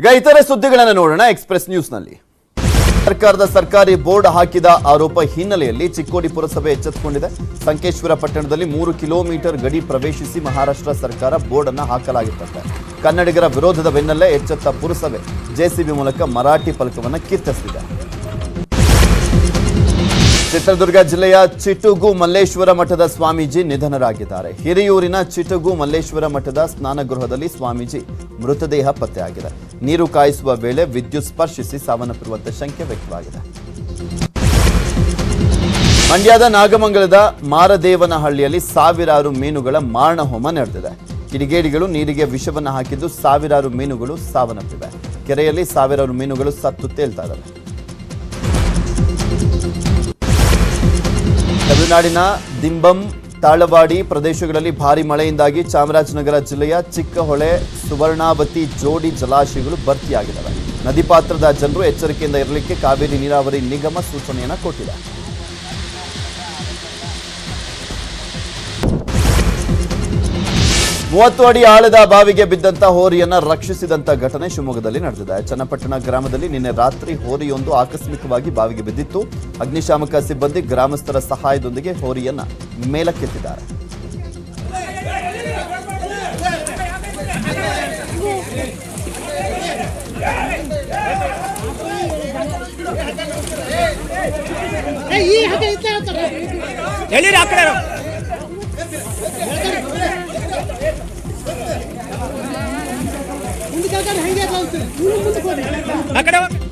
ಈಗ ಇತರೆ ಸುದ್ದಿಗಳನ್ನು ನೋಡೋಣ ಎಕ್ಸ್‌ಪ್ರೆಸ್ ನ್ಯೂಸ್ನಲ್ಲಿ. ಸರ್ಕಾರದ ಸರ್ಕಾರಿ ಬೋರ್ಡ್ ಹಾಕಿದ ಆರೋಪ ಹಿನ್ನೆಲೆಯಲ್ಲಿ ಚಿಕ್ಕೋಡಿ ಪುರಸಭೆ ಎಚ್ಚೆತ್ತುಕೊಂಡಿದೆ. ಸಂಕೇಶ್ವರ ಪಟ್ಟಣದಲ್ಲಿ 3 ಕಿಲೋಮೀಟರ್ ಗಡಿ ಪ್ರವೇಶಿಸಿ ಮಹಾರಾಷ್ಟ್ರ ಸರ್ಕಾರ ಬೋರ್ಡ್ ಅನ್ನು ಹಾಕಲಾಗಿತ್ತಂತೆ. ಕನ್ನಡಿಗರ ವಿರೋಧದ ಬೆನ್ನಲ್ಲೇ ಎಚ್ಚೆತ್ತ ಪುರಸಭೆ ಜೆಸಿಬಿ ಮೂಲಕ ಮರಾಠಿ ಫಲಕವನ್ನು ಕಿತ್ತಿಸಿದೆ. ಚಿತ್ರದುರ್ಗ ಜಿಲ್ಲೆಯ ಚಿಟುಗು ಮಲ್ಲೇಶ್ವರ ಮಠದ ಸ್ವಾಮೀಜಿ ನಿಧನರಾಗಿದ್ದಾರೆ. ಹಿರಿಯೂರಿನ ಚಿಟುಗು ಮಲ್ಲೇಶ್ವರ ಮಠದ ಸ್ನಾನಗೃಹದಲ್ಲಿ ಸ್ವಾಮೀಜಿ ಮೃತದೇಹ ಪತ್ತೆಯಾಗಿದೆ. ನೀರು ಕಾಯಿಸುವ ವೇಳೆ ವಿದ್ಯುತ್ ಸ್ಪರ್ಶಿಸಿ ಸಾವನ್ನಪ್ಪಿರುವಂತೆ ಶಂಕೆ ವ್ಯಕ್ತವಾಗಿದೆ. ಮಂಡ್ಯದ ನಾಗಮಂಗಲದ ಮಾರದೇವನಹಳ್ಳಿಯಲ್ಲಿ ಸಾವಿರಾರು ಮೀನುಗಳ ಮಾರಣಹೋಮ ನಡೆದಿದೆ. ಕಿಡಿಗೇಡಿಗಳು ನೀರಿಗೆ ವಿಷವನ್ನು ಹಾಕಿದ್ದು ಸಾವಿರಾರು ಮೀನುಗಳು ಸಾವನ್ನಪ್ಪಿವೆ. ಕೆರೆಯಲ್ಲಿ ಸಾವಿರಾರು ಮೀನುಗಳು ಸತ್ತು ತೇಲ್ತಾ ಇದ್ದಾವೆ. ತಮಿಳುನಾಡಿನ ದಿಂಬಂ ತಾಳವಾಡಿ ಪ್ರದೇಶಗಳಲ್ಲಿ ಭಾರೀ ಮಳೆಯಿಂದಾಗಿ ಚಾಮರಾಜನಗರ ಜಿಲ್ಲೆಯ ಚಿಕ್ಕಹೊಳೆ ಸುವರ್ಣಾವತಿ ಜೋಡಿ ಜಲಾಶಯಗಳು ಭರ್ತಿಯಾಗಿದ್ದಾವೆ. ನದಿ ಪಾತ್ರದ ಜನರು ಎಚ್ಚರಿಕೆಯಿಂದ ಇರಲಿಕ್ಕೆ ಕಾವೇರಿ ನೀರಾವರಿ ನಿಗಮ ಸೂಚನೆಯನ್ನು ಕೊಟ್ಟಿದೆ. ಮೂವತ್ತು ಅಡಿ ಆಳದ ಬಾವಿಗೆ ಬಿದ್ದಂತ ಹೋರಿಯನ್ನ ರಕ್ಷಿಸಿದಂತ ಘಟನೆ ಶಿವಮೊಗ್ಗದಲ್ಲಿ ನಡೆದಿದೆ. ಚನ್ನಪಟ್ಟಣ ಗ್ರಾಮದಲ್ಲಿ ನಿನ್ನೆ ರಾತ್ರಿ ಹೋರಿಯೊಂದು ಆಕಸ್ಮಿಕವಾಗಿ ಬಾವಿಗೆ ಬಿದ್ದಿತ್ತು. ಅಗ್ನಿಶಾಮಕ ಸಿಬ್ಬಂದಿ ಗ್ರಾಮಸ್ಥರ ಸಹಾಯದೊಂದಿಗೆ ಹೋರಿಯನ್ನ ಮೇಲಕ್ಕೆತ್ತಿದ್ದಾರೆ. ಮುಂದೆ